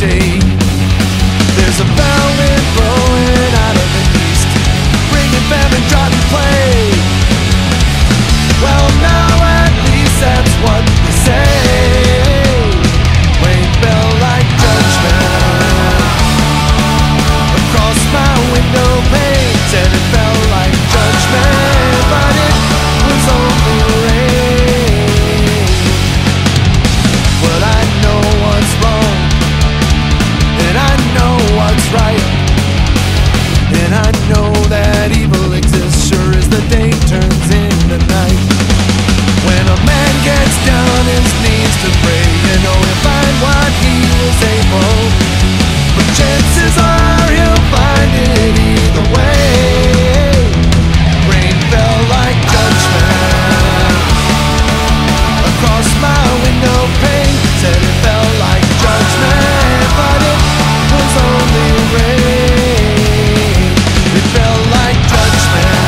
day. There's a violin blowing out of the east, bringing famine, drought, and plague. Well, now at least that's what they say. Rain fell like judgment across my window panes, and it fell like judgment, but it was only rain. Well, I know what's wrong, and I know what's right, and I know that evil exists sure as the day turns into night. When a man gets down on his knees to pray, you know he'll find what he was able, but chances are he'll find it either way. Rain fell like judgment across my window pane, said it fell like judgment, but it was only rain. It fell like judgment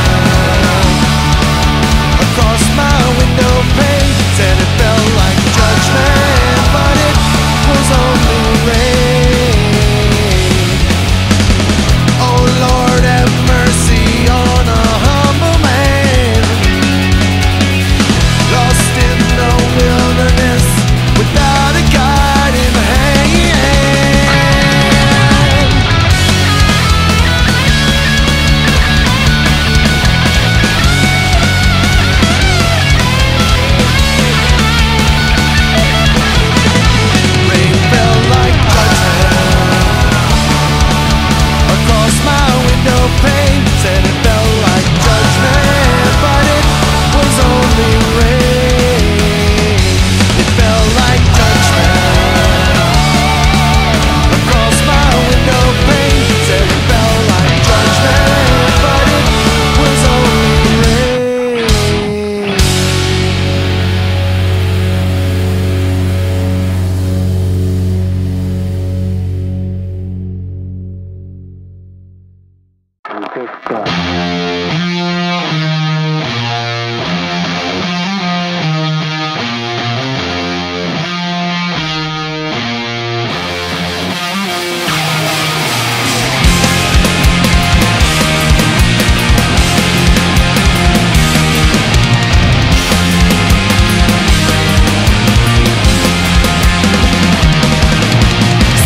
across my window pane, said it fell like judgment, but it was only rain. Oh Lord, have mercy on a humble man, lost in the wilderness without a guiding hand. Rain fell like judgment across my window pane, said it fell like judgment, but it was only rain. It fell like judgment across my window pane, said it fell like judgment, but it was only rain.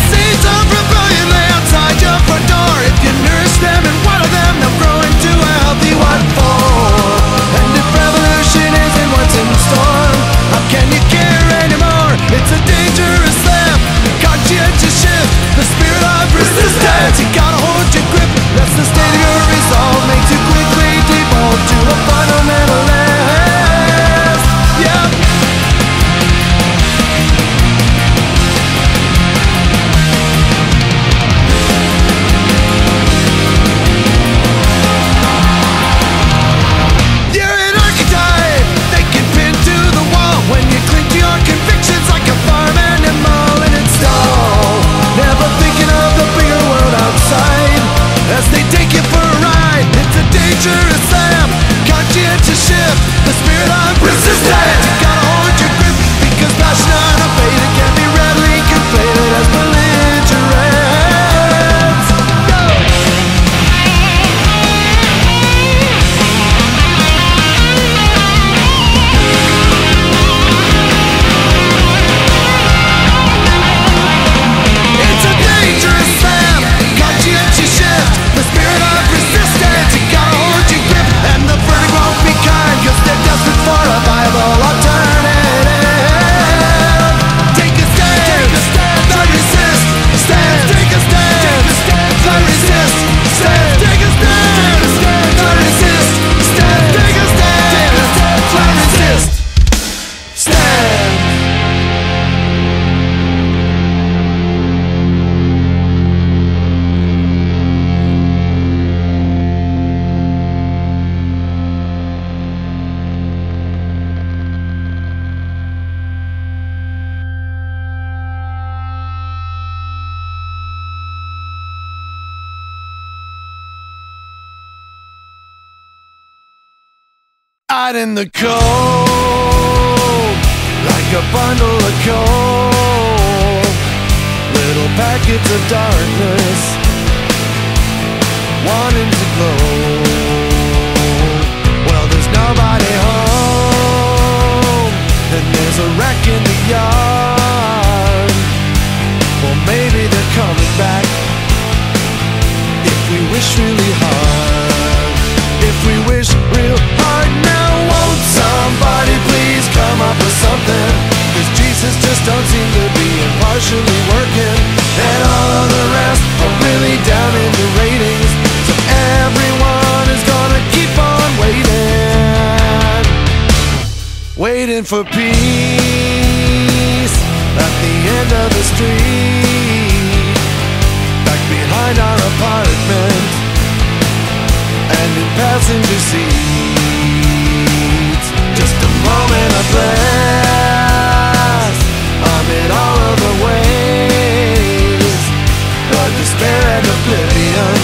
Seeds of rebellion lay outside your front door. If you nurse them and water them, they'll grow into a healthy one for. And if revolution isn't what's in store, how can you care anymore? It's a dangerous lamp, conscientious shift, the spirit of resistance. You gotta hold your grip, that's the state of your resolve. Makes you quickly default to a fundamentalist. Yeah. You're an archetype they can pin to the wall when you cling to your convictions like a farm animal in its stall. Never thinking of the bigger world outside as they take you for a ride. It's a dangerous lamp, conscientious shift, the spirit of resistance. You gotta hold your grip because passion unabated can be readily conflated as belligerence. Go! It's a dangerous lamp, conscientious shift, the spirit of resistance. You gotta hold your grip, and the verdict won't be kind, 'cause they're desperate for a viable alternative. Take a stand, not resist. Stand, take a stand, not resist. Stand, take a stand, not resist. Stand, take a stand, not resist. Stand. Out in the cold, like a bundle of coal. Little packets of darkness, wanting to glow. Well, there's nobody home, and there's a wreck in the yard. Well, maybe they're coming back if we wish really hard. If we wish real hard now, won't somebody please come up with something? 'Cause Jesus just don't seem to be impartially working, and all of the rest are really down in the ratings. So everyone is gonna keep on waiting, waiting for peace at the end of the street, back behind our apartment and in passenger seats. Just a moment of bliss amid all of the ways of despair and oblivion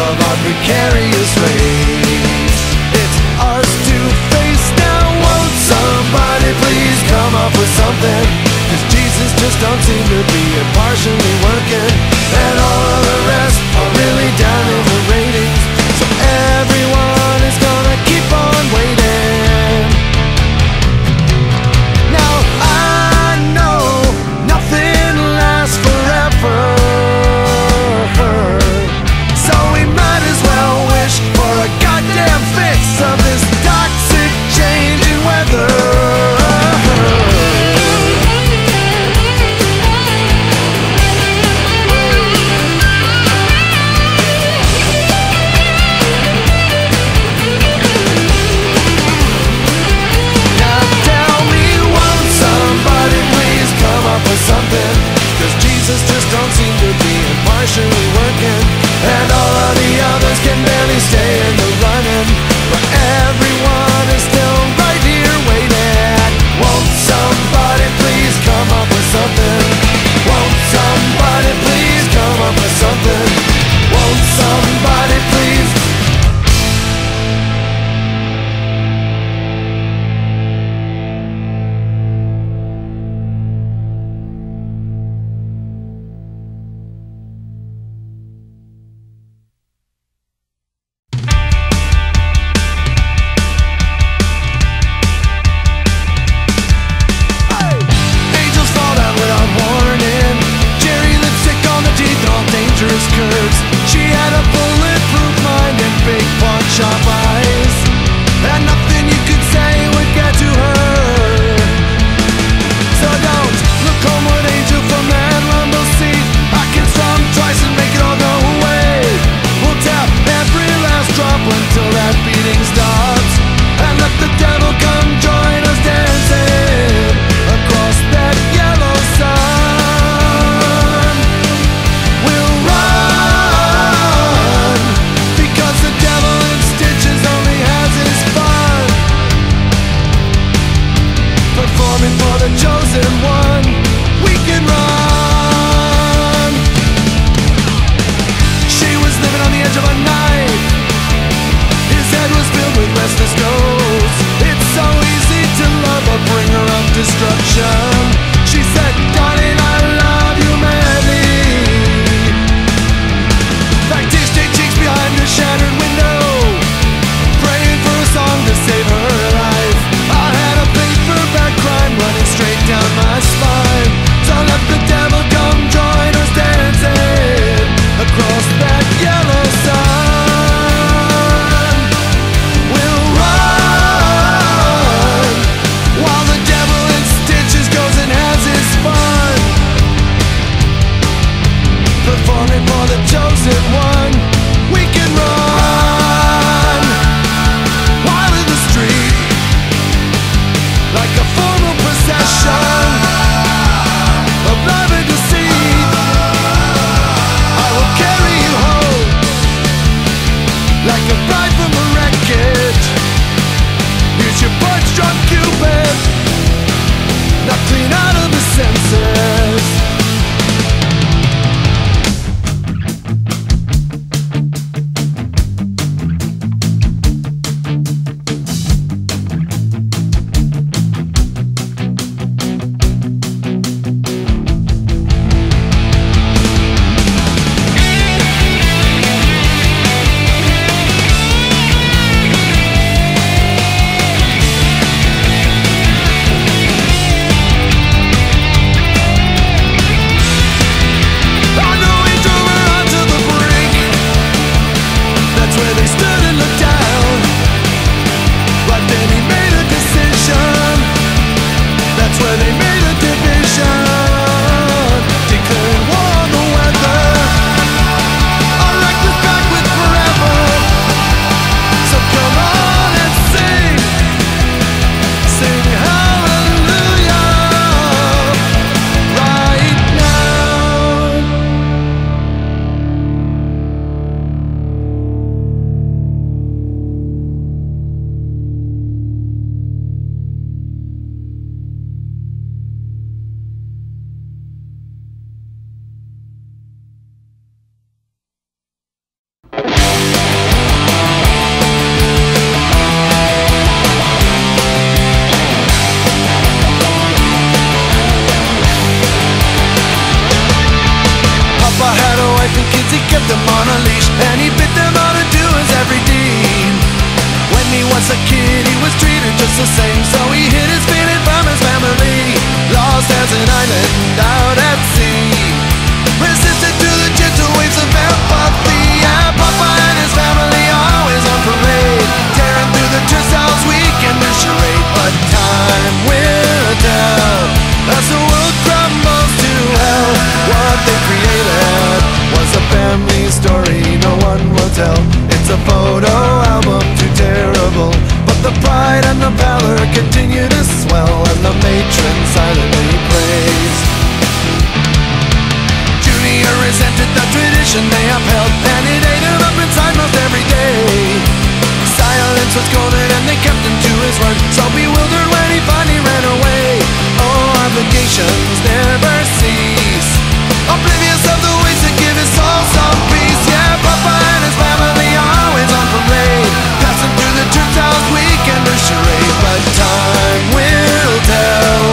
of our precarious race. It's ours to face now. Won't somebody please come up with something? 'Cause Jesus just don't seem to be impartially working, and all of the rest are really down in the ratings. So everyone is gonna keep on waiting. Now I know nothing lasts forever, so we might as well wish for a goddamn fix of this toxic change in weather. Something, 'cause Jesus just don't seem to be impartially working, and all of the others can barely stay in the running, but everyone is still right here waiting. Won't somebody please come up with something? Won't somebody please come up with something? Won't somebody please? She had a bulletproof mind and big pawn sharp eyes, and nothing you could say would get to her. So don't look homeward, angel, from that rumble seat. I can strum twice and make it all go away. We'll tap every last drop until that beating stops, and let the devil come join us dancing across that yellow sun. For the chosen one, we can run. She was living on the edge of a knife. His head was filled with restless ghosts. It's so easy to love a bringer of destruction. She said, darling, I love you madly. Like tear-stained cheeks behind a shattered window, praying for a song to save her life. I had a paperback crime running straight down my spine. So let the devil come join us dancing across that yellow sun. We'll run while the devil in stitches goes and has his fun, performing for the chosen one. We can run while in the street, like a formal procession of love and deceit. I will carry you home like a bride from the wreckage. Here's your punch-drunk Cupid, not clean out of his senses. just the same. So he hid his feeling from his family, lost as an island out at sea. Resisted to the gentle waves of empathy. And Papa and his family always on parade, tearing through the turnstiles weekend to charade. But time will tell as the world crumbles to hell. What they created was a family story no one will tell. It's a photo album too terrible, but the pride and the pallor continue to swell, and the matron silently prays. Junior resented the tradition they upheld, and it ate him up inside most every day. Silence was golden and they kept him to his word, so bewildered when he finally ran away. Oh, obligations never cease, oblivious of the ways to give his soul some peace. Yeah, Papa and his family always on parade, passing through the turnstiles weekend to charade. But time will tell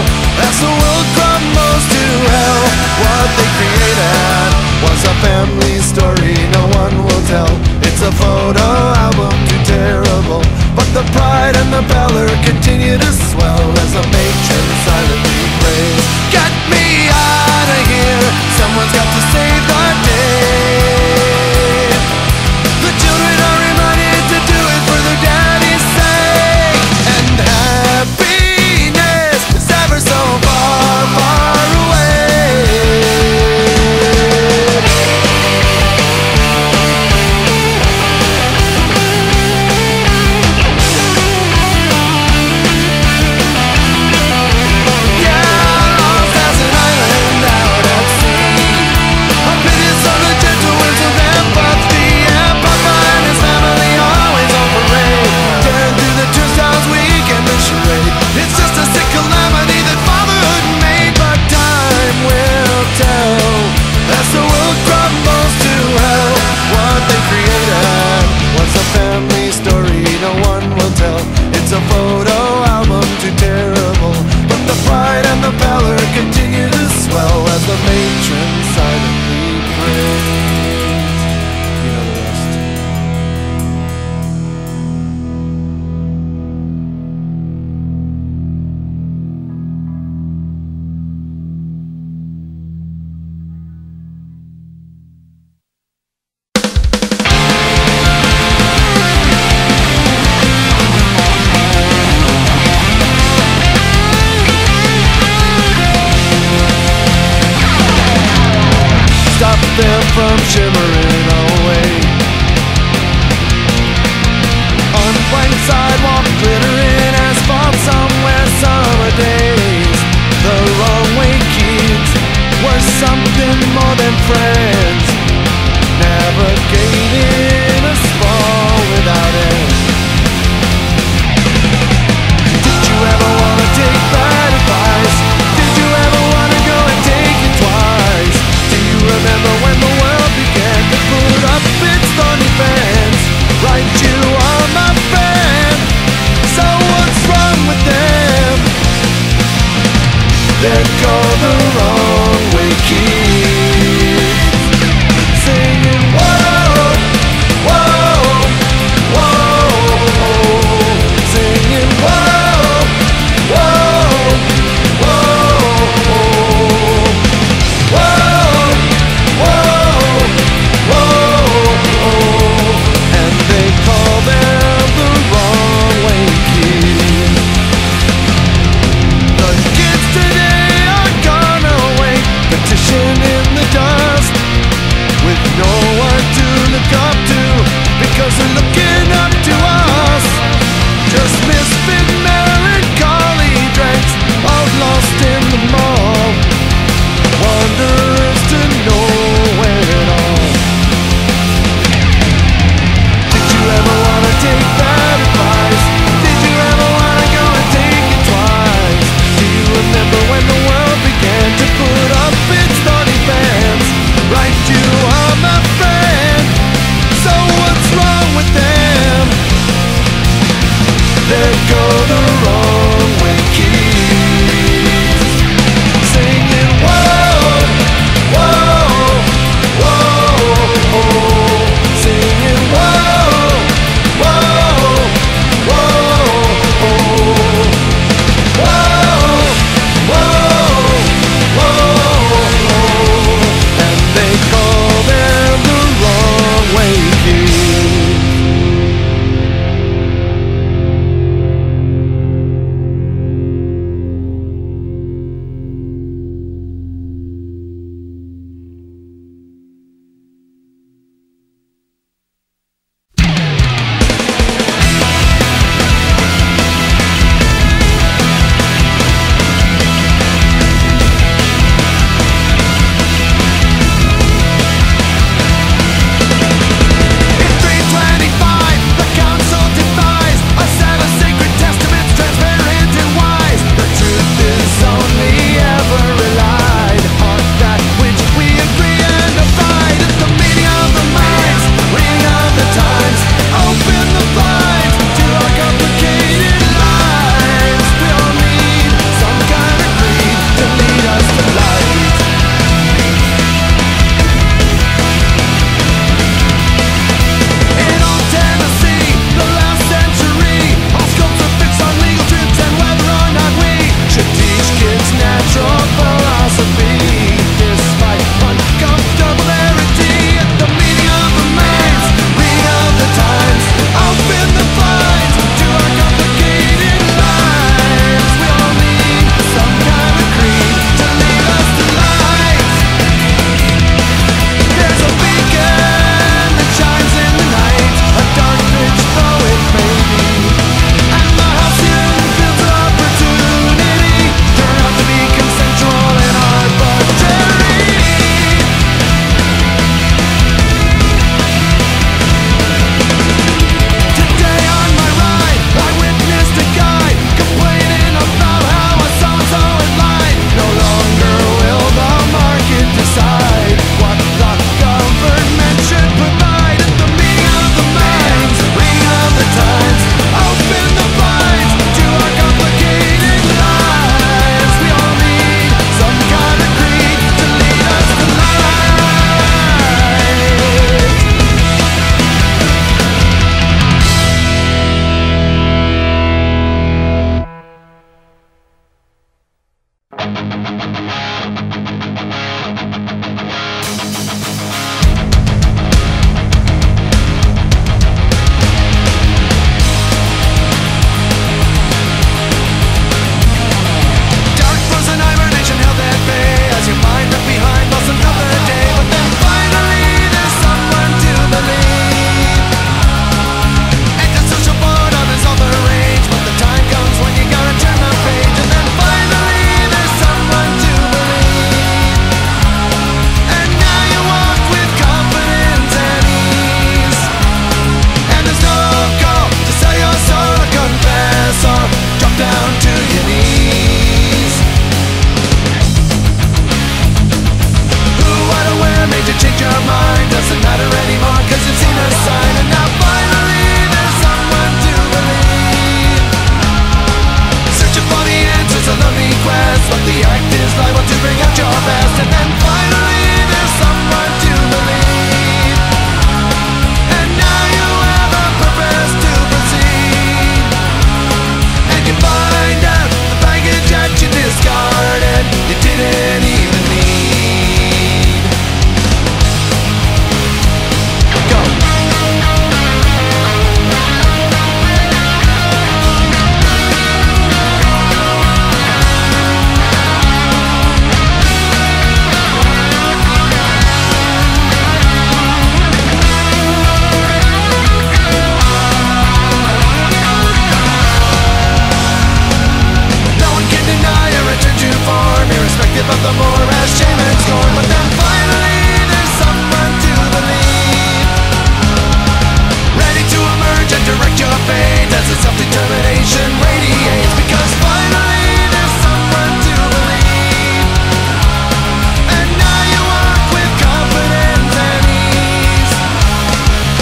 as the world crumbles to hell. What they created was a family story no one will tell. It's a photo album too terrible, but the pride and the pallor continue to swell as the matron silently prays. Get me liable to bring out your best. And then finally there's someone to believe, and now you have a purpose to proceed. And you find out the baggage that you discarded you didn't even need. Go. Irrespective of the morass, shame and scorn. But then finally there's someone to believe, ready to emerge and direct your fate as the self-determination radiates. Because finally there's someone to believe, and now you walk with confidence and ease.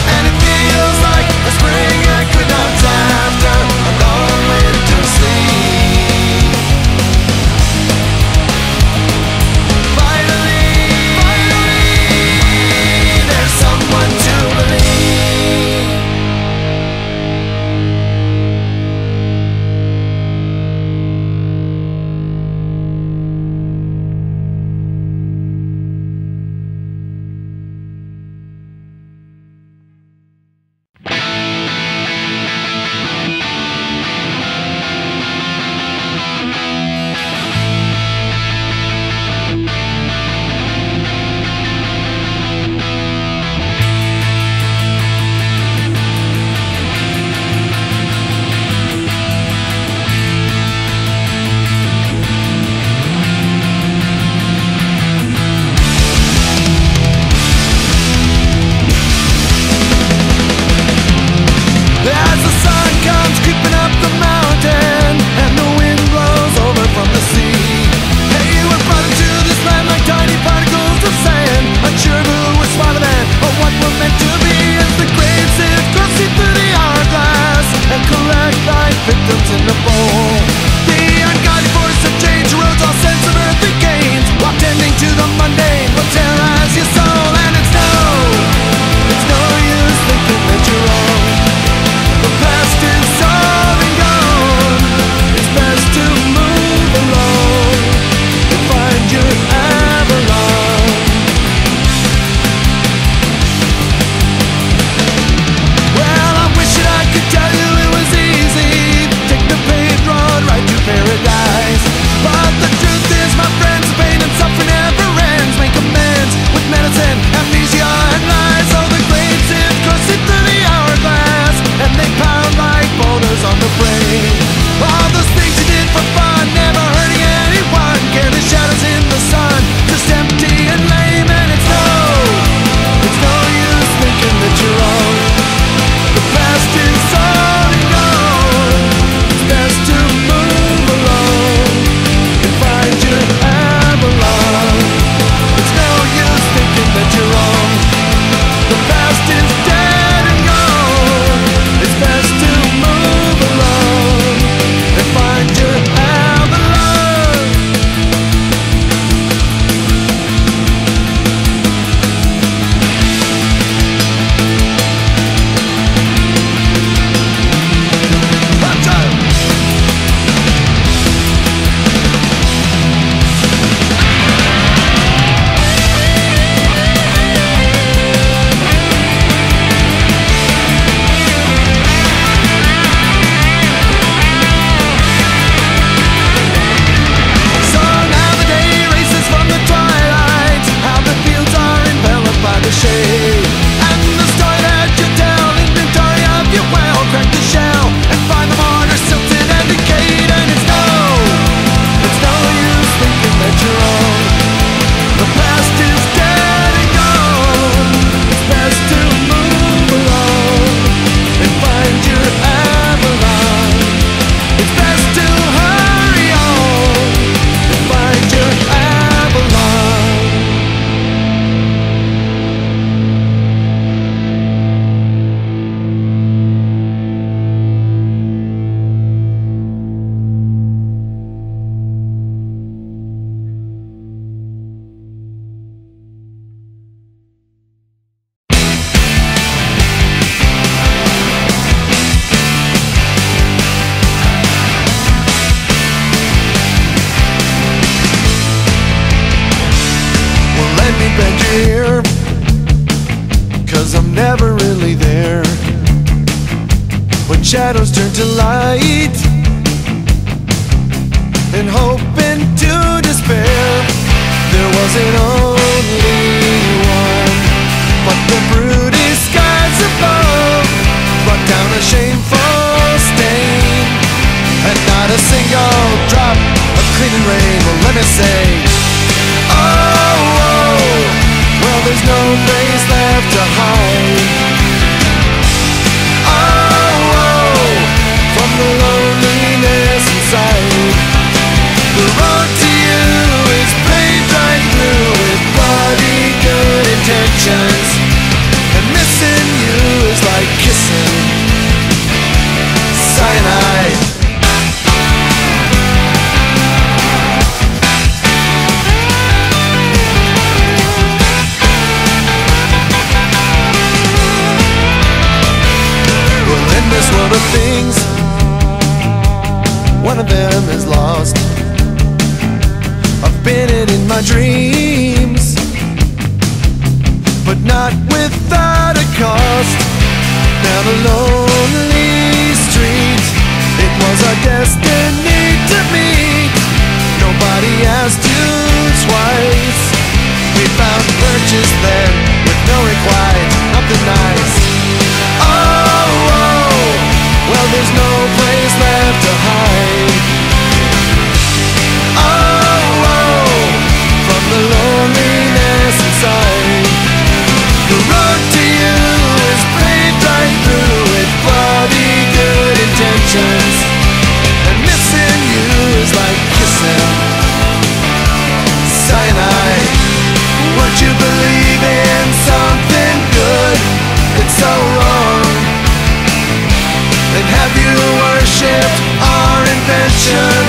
And it feels like a spring equinox after a long winter sleep. shadows turn to light, and hope into despair. There wasn't only one, but the broody skies above brought down a shameful stain, and not a single drop of cleaning rain. Well, let me say, oh, oh, well, there's no place left to hide. Oh, oh, from the loneliness inside. The road to you is paved right through with bloody good intentions, and missing you is like kissing cyanide. Well, in this world of things, one of them is lost. I've been in my dreams, but not without a cost. Down a lonely street, it was our destiny to meet. Nobody asked you twice. We found purchase there with no required, nothing nice. Oh, oh, well, there's no place left to hide. Oh, oh, from the loneliness inside. The road to you is paved right through with bloody good intentions, and missing you is like kissing cyanide. Would you believe in something good? It's so wrong. And have you worshipped our invention?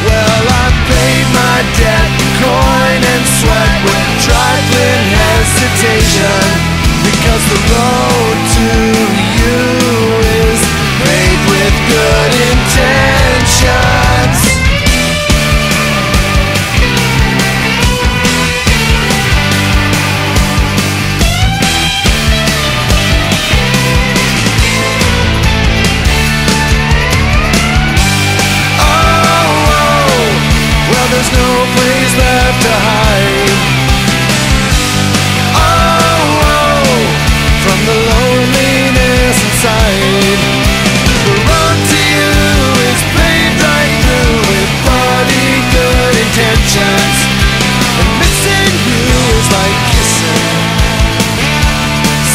Well, I paid my debt, coin and sweat, with trifling hesitation, because the road to you is paved with good intentions. There's no place left to hide. Oh, oh, from the loneliness inside. The road to you is paved right through with bloody good intentions, and missing you is like kissing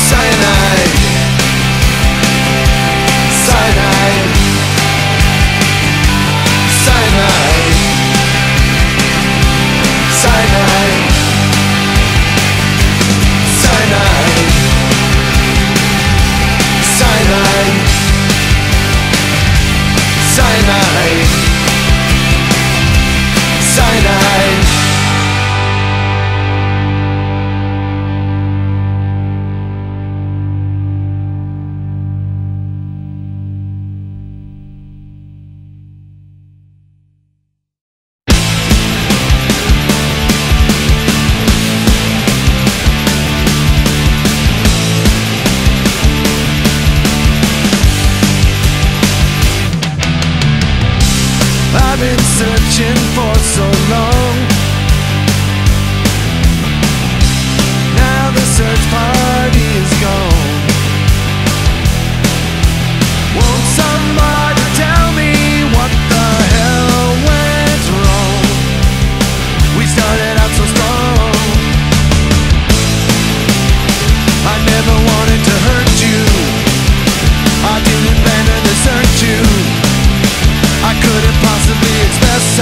cyanide. Cyanide. Cyanide. Cyanide. Cyanide. Cyanide. Cyanide. Cyanide. I've been searching for so long. Now the search party is gone. Won't somebody tell me what the hell went wrong? We started out so strong. I never wanted to hurt you. I didn't plan to desert you. I couldn't possibly express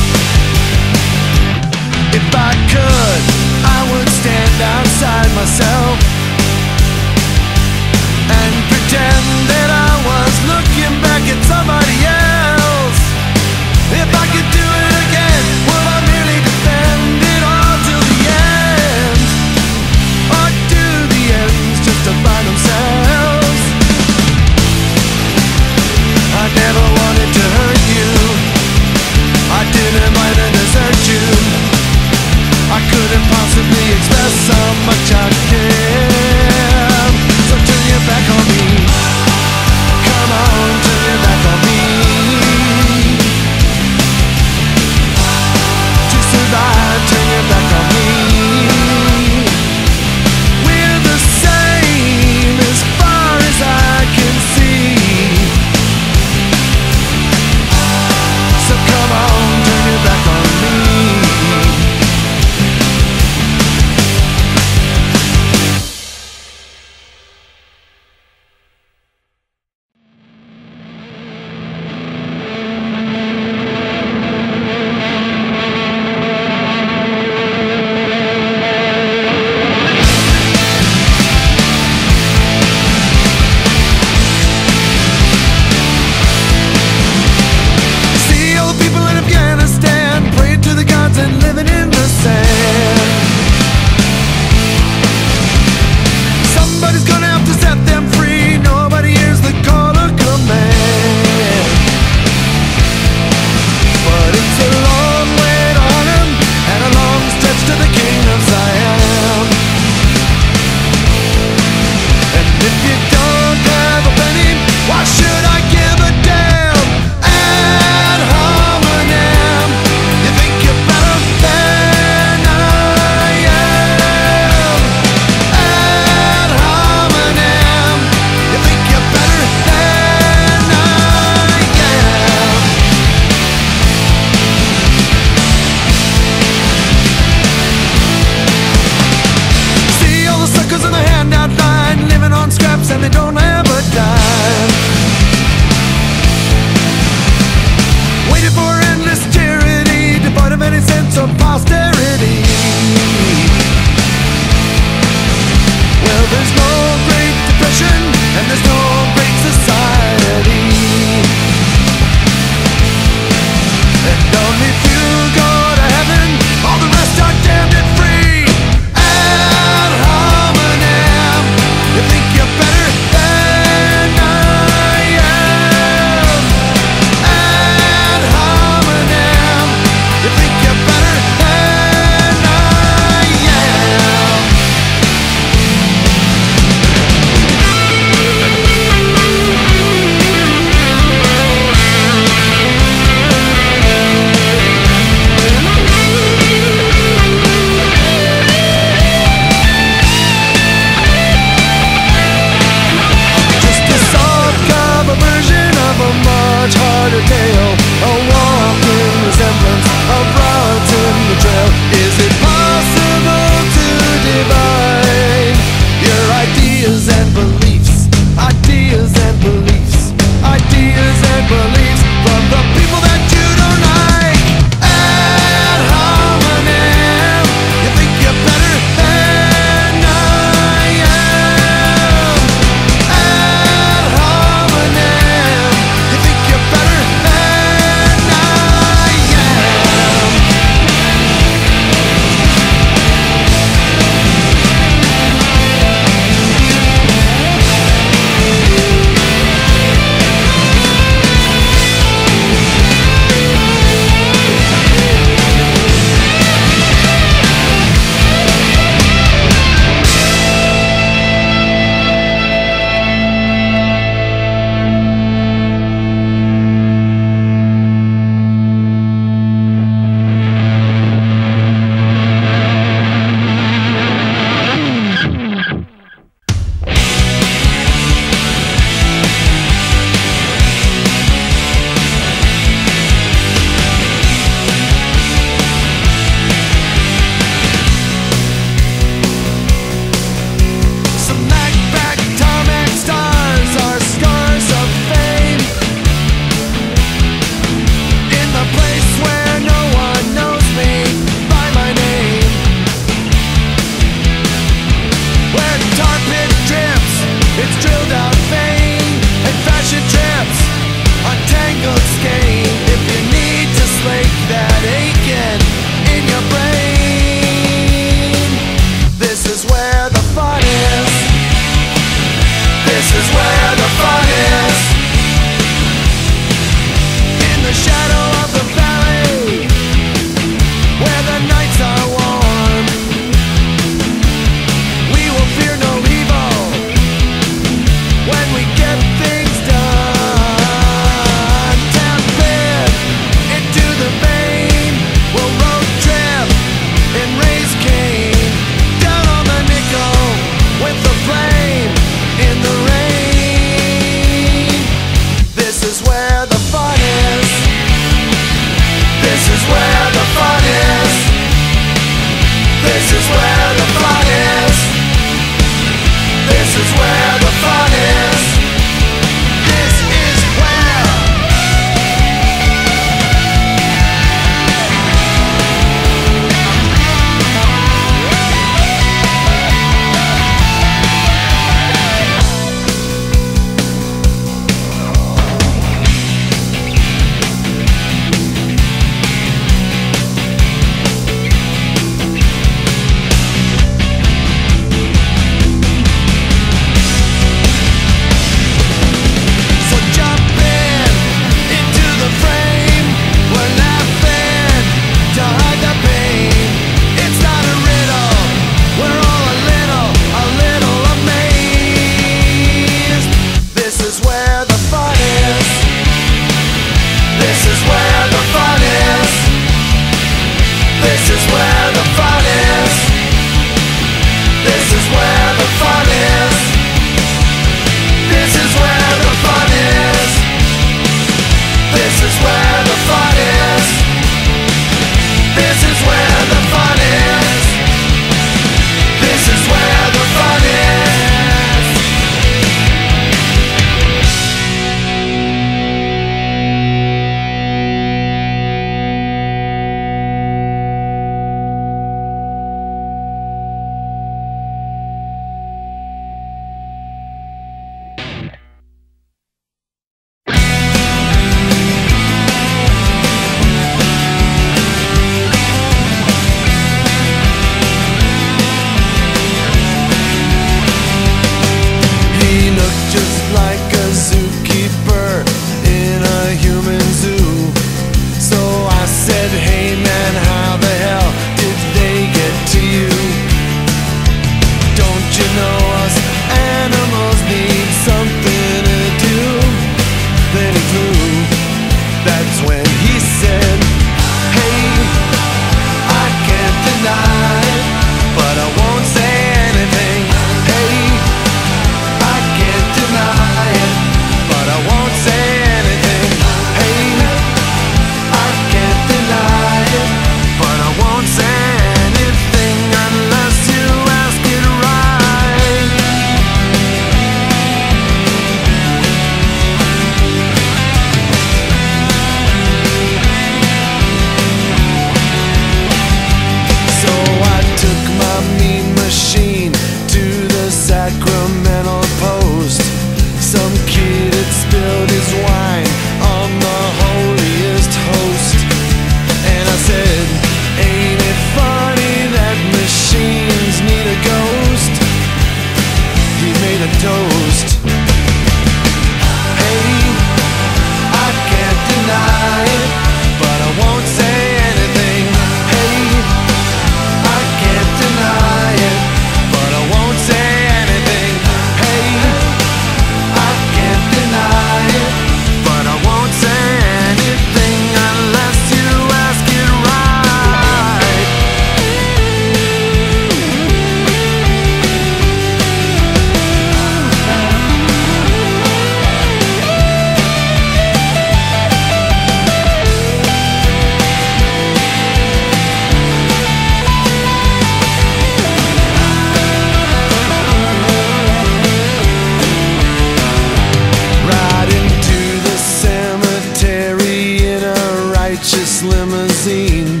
limousine.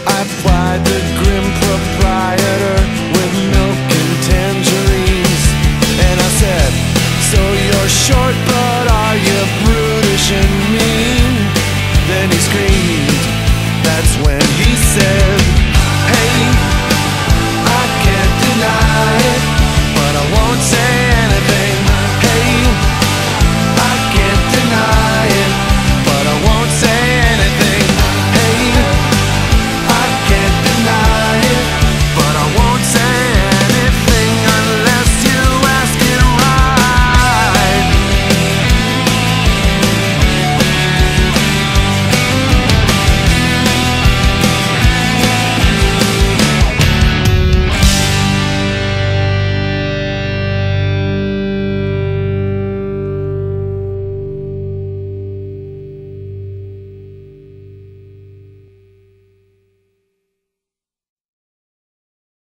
I plied the